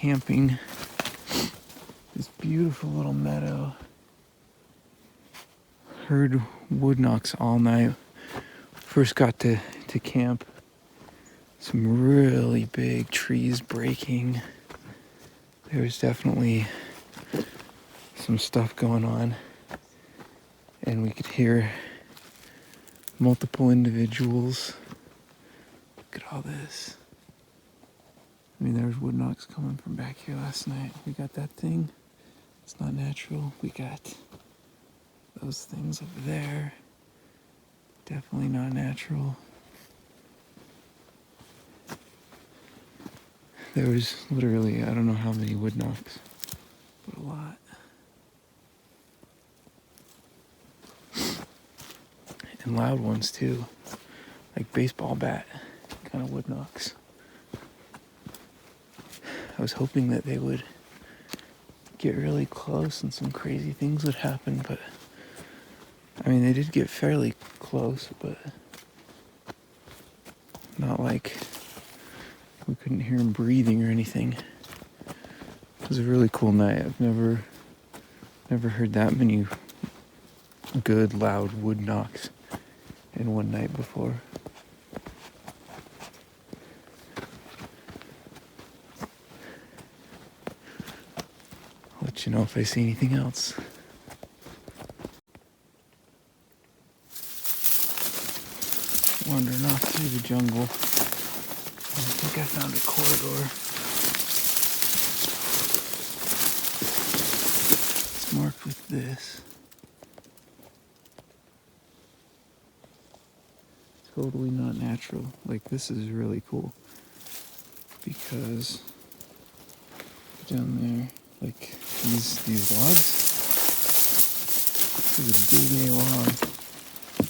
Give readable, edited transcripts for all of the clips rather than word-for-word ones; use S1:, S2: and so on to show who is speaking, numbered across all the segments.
S1: camping. This beautiful little meadow. Heard wood knocks all night. First got to camp. Some really big trees breaking. There was definitely some stuff going on. And we could hear multiple individuals. Look at all this. I mean, there was wood knocks coming from back here last night. We got that thing. It's not natural. We got those things over there. Definitely not natural. There was literally, I don't know how many wood knocks, but a lot. And loud ones too. Like baseball bat kind of wood knocks. I was hoping that they would get really close and some crazy things would happen, but I mean, they did get fairly close, but not like we couldn't hear them breathing or anything. It was a really cool night. I've never heard that many good, loud wood knocks in one night before. I'll let you know if I see anything else. Wandering off through the jungle. I think I found a corridor. It's marked with this. Totally not natural. Like, this is really cool. Because down there, like these logs. This is a big A log.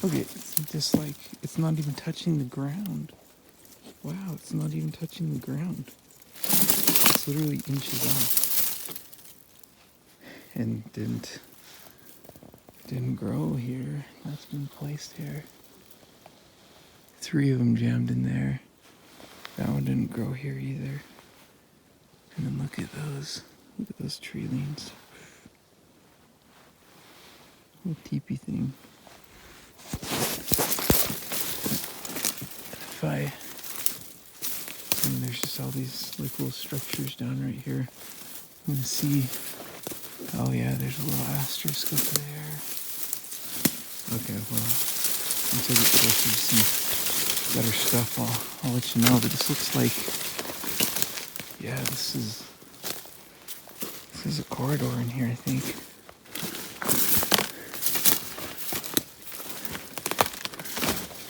S1: Look, it's just like, it's not even touching the ground. Wow, it's not even touching the ground. It's literally inches off. And didn't grow here. That's been placed here. 3 of them jammed in there. That one didn't grow here either. And then look at those tree leans. Little teepee thing. And there's just all these like little structures down right here. I'm gonna see. Oh yeah, there's a little asterisk up there. Okay, well, once I get closer to some better stuff, I'll let you know. But this looks like, yeah, this is a corridor in here, I think.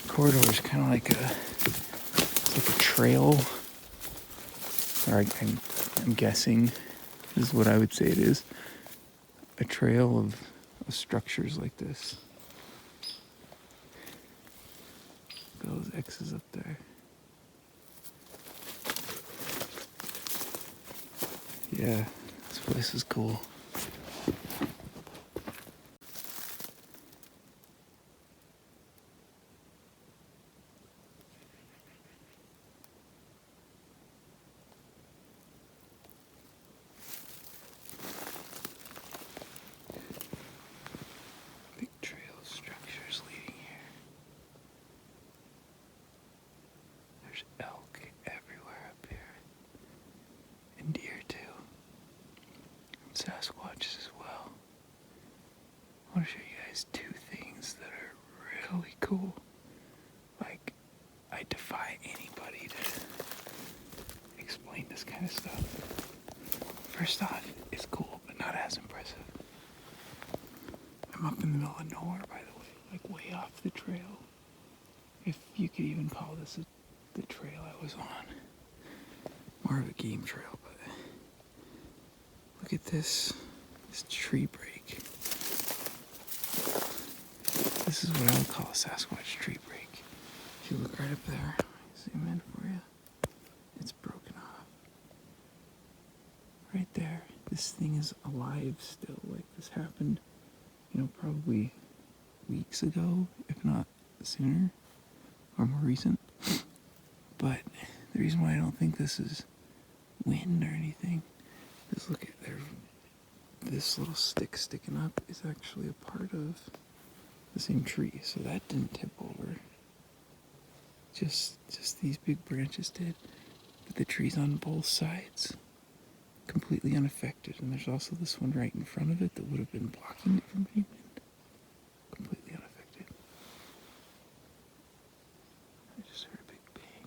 S1: Corridor is kind of like a trail, or I'm guessing is what I would say it is. A trail of structures like this. Those X's up there. Yeah, this place is cool. Big trail of structures leading here. There's elk everywhere up here. And deer too. And Sasquatches as well. I want to show you guys 2 things that are really cool. Like, I defy anybody to explain this kind of stuff. First off, it's cool, but not as impressive. I'm up in the middle of nowhere, by the way, like way off the trail. If you could even call this the trail I was on. More of a game trail, but look at this tree break. This is what I would call a Sasquatch tree break. If you look right up there, zoom in for you, it's broken off. Right there, this thing is alive still. Like, this happened, probably weeks ago, if not sooner, or more recent. But the reason why I don't think this is wind or anything Just look at there. This little stick sticking up is actually a part of the same tree, so that didn't tip over. Just these big branches did, but the trees on both sides completely unaffected. And there's also this one right in front of it that would have been blocking it from any wind, completely unaffected. I just heard a big bang.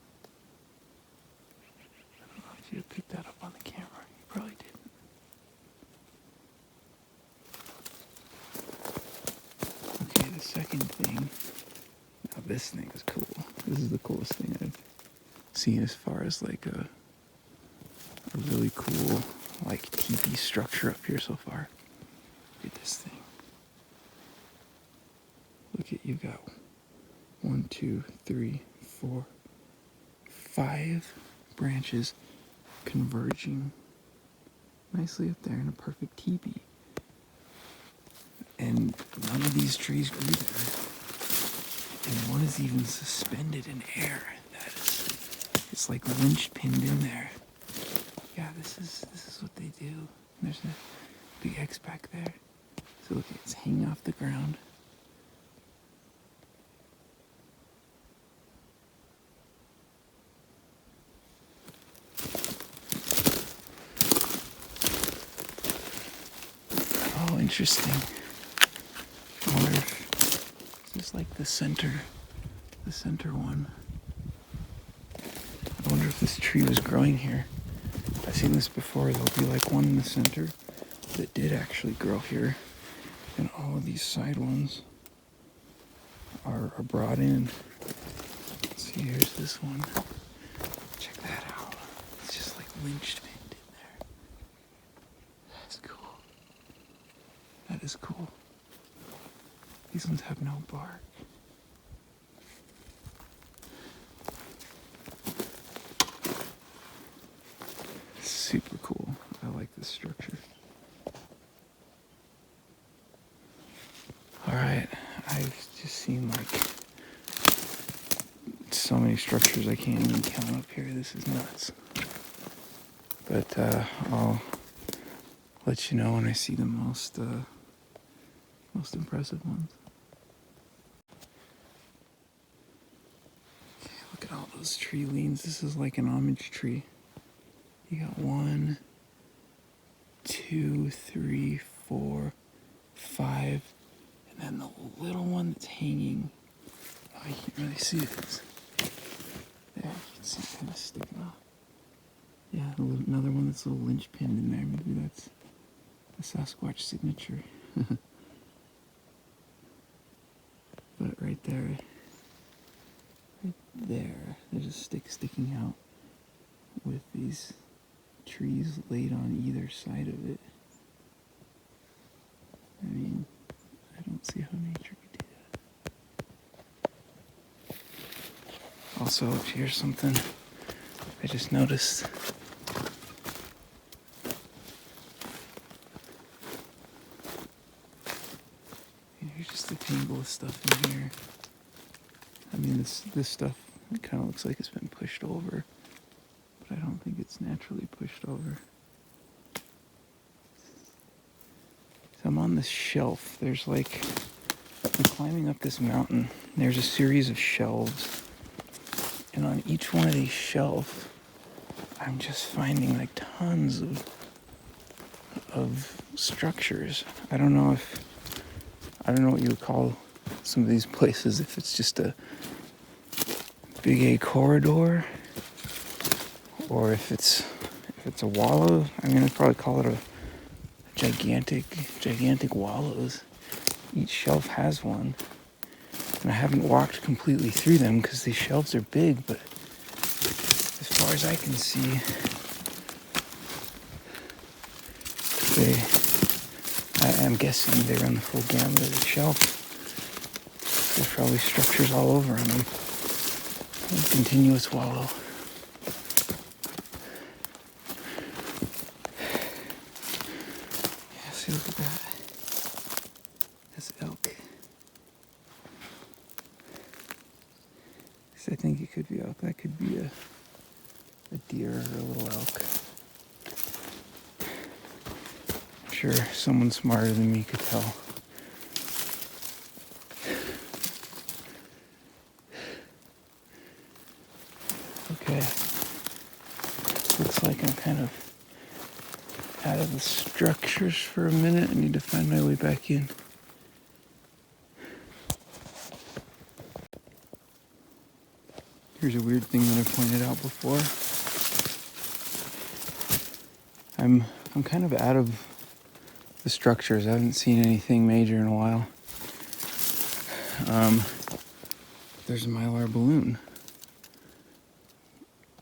S1: I don't know if you picked that up on the camera. You probably didn't. Okay, the second thing. Now this thing is cool. This is the coolest thing I've seen as far as like a really cool like teepee structure up here so far. Look at this thing. Look at, you got 1, 2, 3, 4, 5 branches converging nicely up there in a perfect teepee. And none of these trees grew there. And one is even suspended in air. That is, it's like lynch pinned in there. Yeah, this is what they do. And there's a big X back there. So look, it's hanging off the ground. Oh, interesting. I wonder if this is like the center one. I wonder if this tree was growing here. I've seen this before. There'll be like one in the center that did actually grow here. And all of these side ones are brought in. Let's see, here's this one. Check that out. It's just like lynched pinned in there. That's cool. That is cool. These ones have no bark. Super cool. I like this structure. Alright, I've just seen like so many structures I can't even count up here. This is nuts. But I'll let you know when I see the most impressive ones. Okay, look at all those tree leans. This is like an homage tree. You got 1, 2, 3, 4, 5, and then the little one that's hanging. Oh, you can't really see it. There, you can see it kind of sticking off. Yeah, another one that's a little lynch pinned in there. Maybe that's the Sasquatch signature. But right there, there's a stick sticking out with these trees laid on either side of it. I mean, I don't see how nature could do that. Also, here's something I just noticed. Here's just a tangle of stuff in here. I mean, this stuff, it kind of looks like it's been pushed over, but I don't think it's naturally pushed over. So I'm on this shelf. There's like, I'm climbing up this mountain. There's a series of shelves. And on each one of these shelves, I'm just finding like tons of structures. I don't know what you would call some of these places, if it's just a big A corridor, or if it's a wallow. I mean, I'd probably call it a gigantic wallows. Each shelf has one. And I haven't walked completely through them because these shelves are big, but as far as I can see, I'm guessing they run the full gamut of the shelf. There's probably structures all over on them. A continuous wallow. Yeah, see, look at that. That's elk. I think it could be elk. That could be a deer or a little elk. sure someone smarter than me could tell. Okay. Looks like I'm kind of out of the structures for a minute. I need to find my way back in. Here's a weird thing that I pointed out before. I'm kind of out of the structures. I haven't seen anything major in a while. There's a Mylar balloon.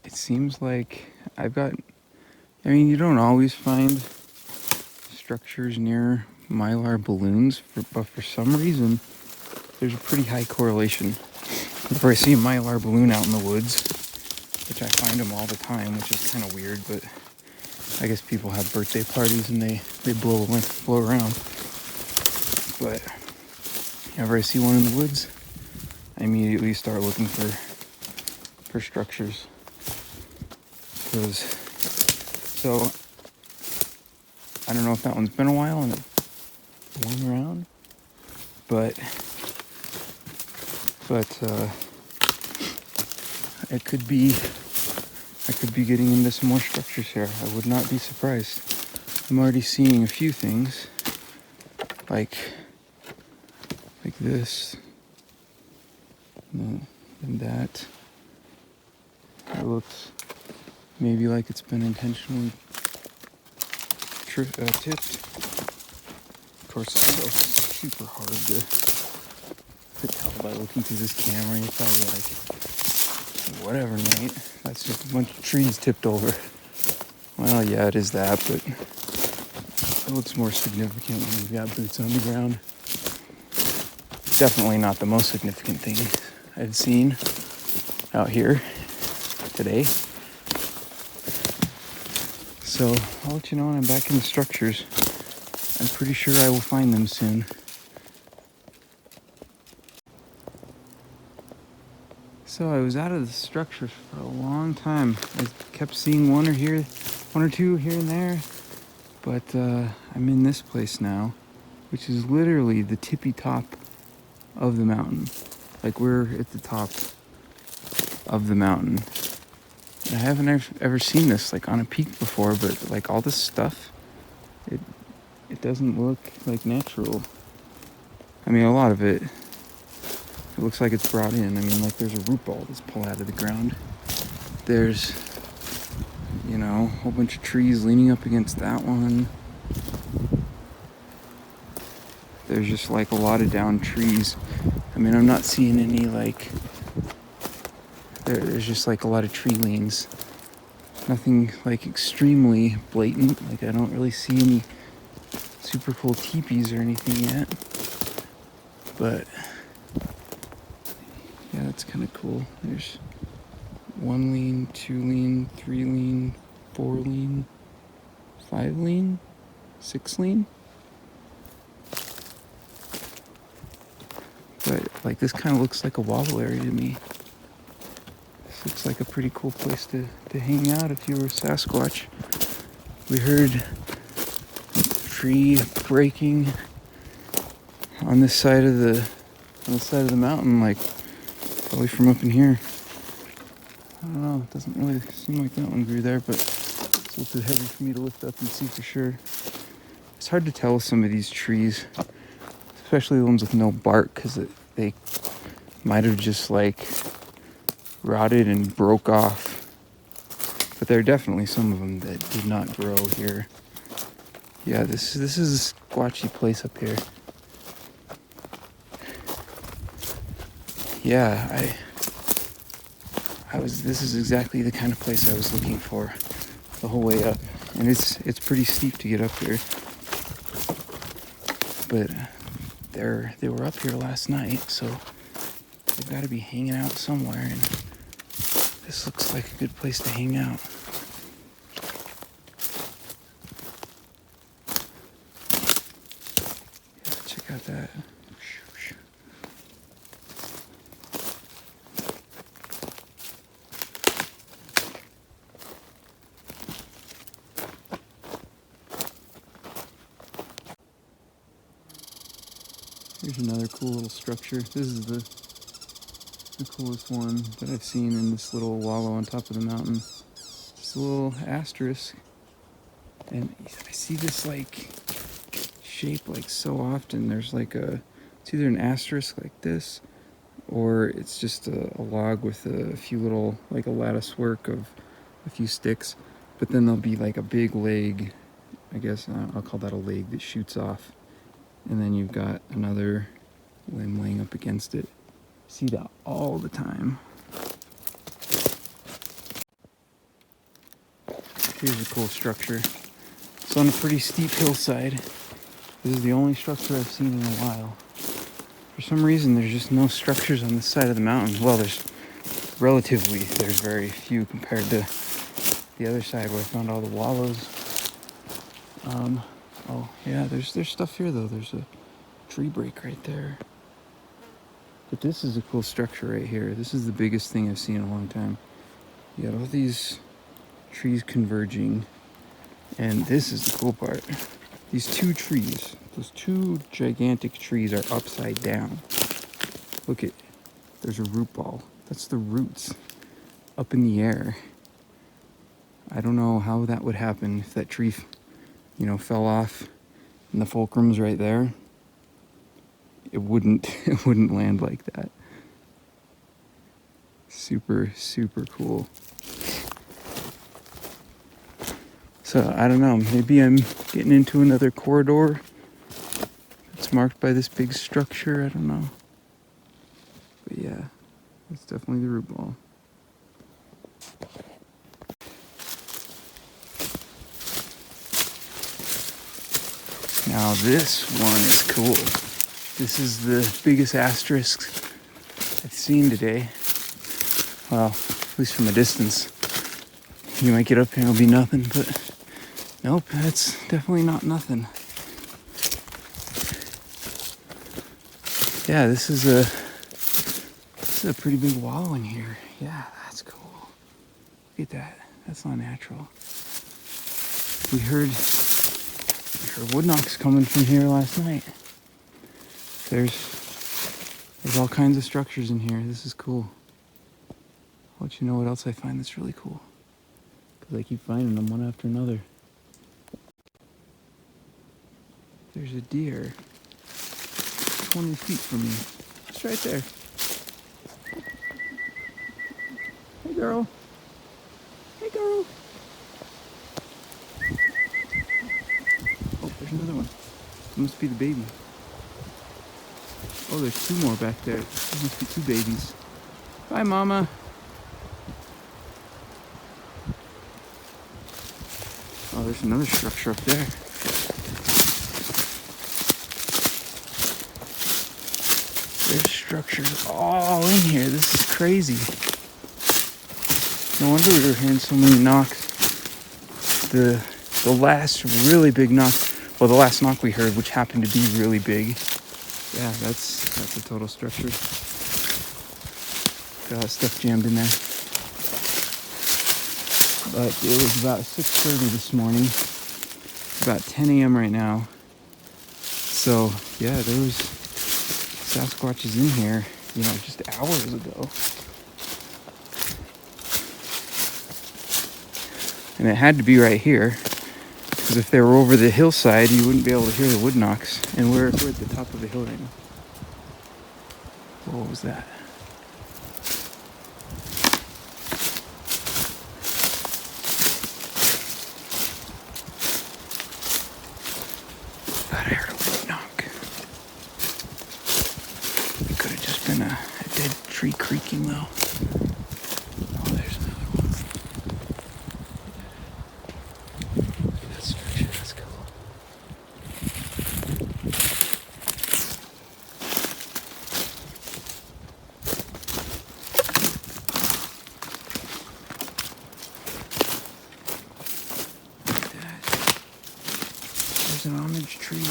S1: It seems like you don't always find structures near Mylar balloons, but for some reason, there's a pretty high correlation. Whenever I see a Mylar balloon out in the woods, which I find them all the time, which is kind of weird, but I guess people have birthday parties and they blow around. But whenever I see one in the woods, I immediately start looking for structures. So I don't know if that one's been a while and it went around, but I could be getting into some more structures here. I would not be surprised. I'm already seeing a few things like this and that. It looks maybe like it's been intentionally tipped. Of course, it's so super hard to tell by looking through this camera. You're probably like, whatever, Nate. That's just a bunch of trees tipped over. Well, yeah, it is that, but it looks more significant when you've got boots on the ground. Definitely not the most significant thing I've seen out here today. So I'll let you know when I'm back in the structures. I'm pretty sure I will find them soon. So I was out of the structures for a long time. I kept seeing one or two here and there, but I'm in this place now, which is literally the tippy top of the mountain. Like, we're at the top of the mountain. I haven't ever seen this like on a peak before, but like all this stuff, it doesn't look like natural. I mean, a lot of it looks like it's brought in. I mean, like, there's a root ball that's pulled out of the ground. There's, a whole bunch of trees leaning up against that one. There's just like a lot of downed trees. I mean, I'm not seeing any like, there's just like a lot of tree leans. Nothing like extremely blatant. Like, I don't really see any super cool teepees or anything yet. But yeah, that's kind of cool. There's 1 lean, 2 lean, 3 lean, 4 lean, 5 lean, 6 lean. But like, this kind of looks like a wobble area to me. This looks like a pretty cool place to hang out if you were a Sasquatch. We heard a tree breaking on this side of the mountain, like probably from up in here. I don't know, it doesn't really seem like that one grew there, but it's a little too heavy for me to lift up and see for sure. It's hard to tell with some of these trees, especially the ones with no bark, because they might have just like rotted and broke off. But there are definitely some of them that did not grow here. Yeah, this is a squatchy place up here. Yeah, this is exactly the kind of place I was looking for the whole way up. And it's pretty steep to get up here. But they were up here last night, so they've got to be hanging out somewhere, and this looks like a good place to hang out. Yeah, check out that. Here's another cool little structure. This is the coolest one that I've seen in this little wallow on top of the mountain. Just a little asterisk. And I see this like shape like so often. There's like it's either an asterisk like this, or it's just a log with a few little, like a lattice work of a few sticks. But then there'll be like a big leg, I guess I'll call that a leg, that shoots off. And then you've got another limb laying up against it. See that all the time. Here's a cool structure. It's on a pretty steep hillside. This is the only structure I've seen in a while. For some reason, there's just no structures on this side of the mountain. Well, there's very few compared to the other side where I found all the wallows. Oh yeah, there's stuff here though. There's a tree break right there. But this is a cool structure right here. This is the biggest thing I've seen in a long time. You got all these trees converging, and this is the cool part. These two trees, those two gigantic trees are upside down. Look at, there's a root ball. That's the roots up in the air. I don't know how that would happen if that tree, fell off and the fulcrum's right there. It wouldn't land like that. Super, super cool. So I don't know, maybe I'm getting into another corridor that's marked by this big structure. I don't know. But yeah, it's definitely the root ball. Now this one is cool. This is the biggest asterisk I've seen today. Well, at least from a distance. You might get up here and it'll be nothing, but nope, that's definitely not nothing. Yeah, this is a pretty big wallow in here. Yeah, that's cool. Look at that. That's not natural. We heard wood knocks coming from here last night. There's all kinds of structures in here. This is cool. I'll let you know what else I find that's really cool, because I keep finding them one after another. There's a deer 20 feet from me. It's right there. Hey girl. Hey girl. Oh, there's another one. It must be the baby. Oh, there's two more back there. There must be two babies. Bye, Mama. Oh, there's another structure up there. There's structures all in here. This is crazy. No wonder we were hearing so many knocks. The last really big knock, well, the last knock we heard, which happened to be really big. Yeah, that's a total structure. Got that stuff jammed in there. But it was about 6:30 this morning. It's about 10 a.m. right now. So yeah, there was Sasquatches in here, just hours ago. And it had to be right here, because if they were over the hillside, you wouldn't be able to hear the wood knocks. And we're at the top of the hill right now. What was that? Thought I heard a wood knock. It could have just been a dead tree creaking though. Oh, there's another one. That structure, that's cool. There's an homage tree.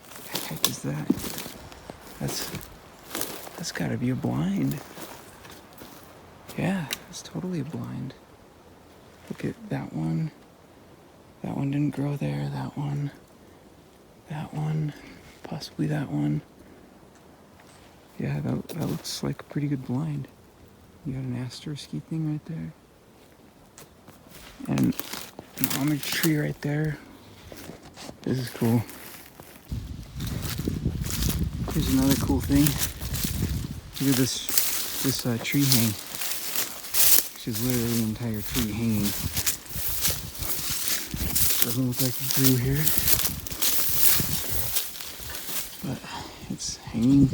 S1: What the heck is that? That's gotta be a blind. Yeah, it's totally a blind. Look at that one one didn't grow there. That one, possibly that one. Yeah, that looks like a pretty good blind. You got an asterisk-y thing right there. And an homage tree right there. This is cool. Here's another cool thing. Look at this tree hang. Which is literally the entire tree hanging. Doesn't look like it grew here. But it's hanging,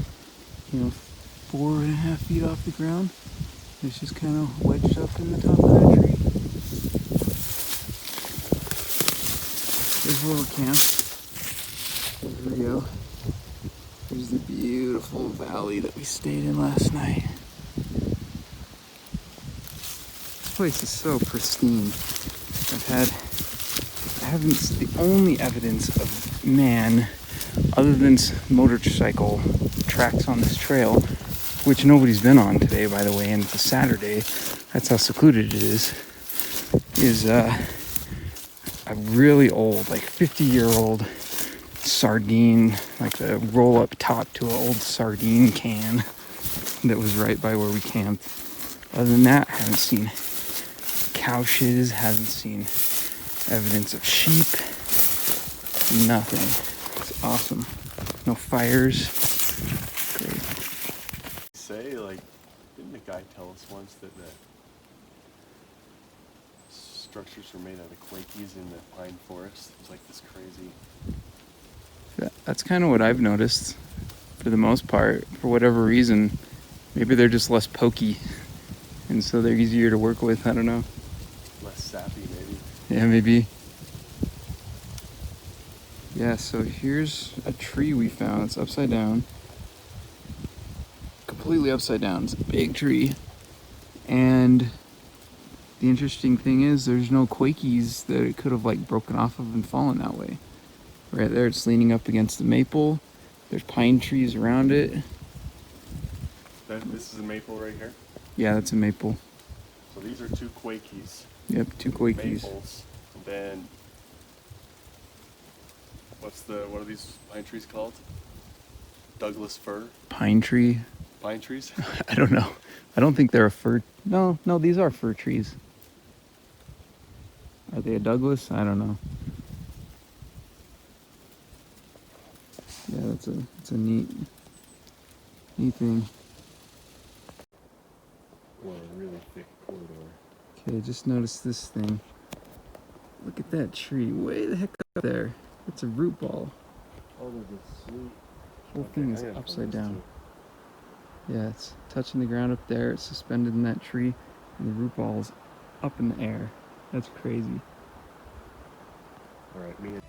S1: 4.5 feet off the ground. It's just kind of wedged up in the top of that tree. There's a little camp. There's Rio. There's the beautiful valley that we stayed in last night. This place is so pristine. The only evidence of man, other than motorcycle tracks on this trail, which nobody's been on today, by the way, and it's a Saturday, that's how secluded it is a really old, like 50-year-old sardine, like the roll-up top to an old sardine can that was right by where we camped. Other than that, I haven't seen couches, haven't seen evidence of sheep, nothing. It's awesome. No fires. Great.
S2: Say, like, didn't the guy tell us once that the structures were made out of quakies in the pine forest? It was like this crazy.
S1: That's kind of what I've noticed for the most part. For whatever reason, maybe they're just less pokey, and so they're easier to work with. I don't know.
S2: Less sappy, maybe.
S1: Yeah, maybe. Yeah, so here's a tree we found. It's upside down. Completely upside down. It's a big tree. And the interesting thing is there's no quakies that it could have like broken off of and fallen that way. Right there, it's leaning up against the maple. There's pine trees around it.
S2: This is a maple right here?
S1: Yeah, that's a maple.
S2: So these are two quakies.
S1: Yep, two quakies.
S2: Maples. And then, what are these pine trees called? Douglas fir?
S1: Pine tree?
S2: Pine trees?
S1: I don't know. I don't think they're a fir. No, these are fir trees. Are they a Douglas? I don't know. Yeah, it's a neat thing.
S2: Well, a really thick corridor.
S1: Okay, just noticed this thing. Look at that tree, way the heck up there. It's a root ball.
S2: Oh, there's a sweet.
S1: Whole thing is upside down. Yeah, it's touching the ground up there. It's suspended in that tree, and the root ball is up in the air. That's crazy.
S2: All right, me and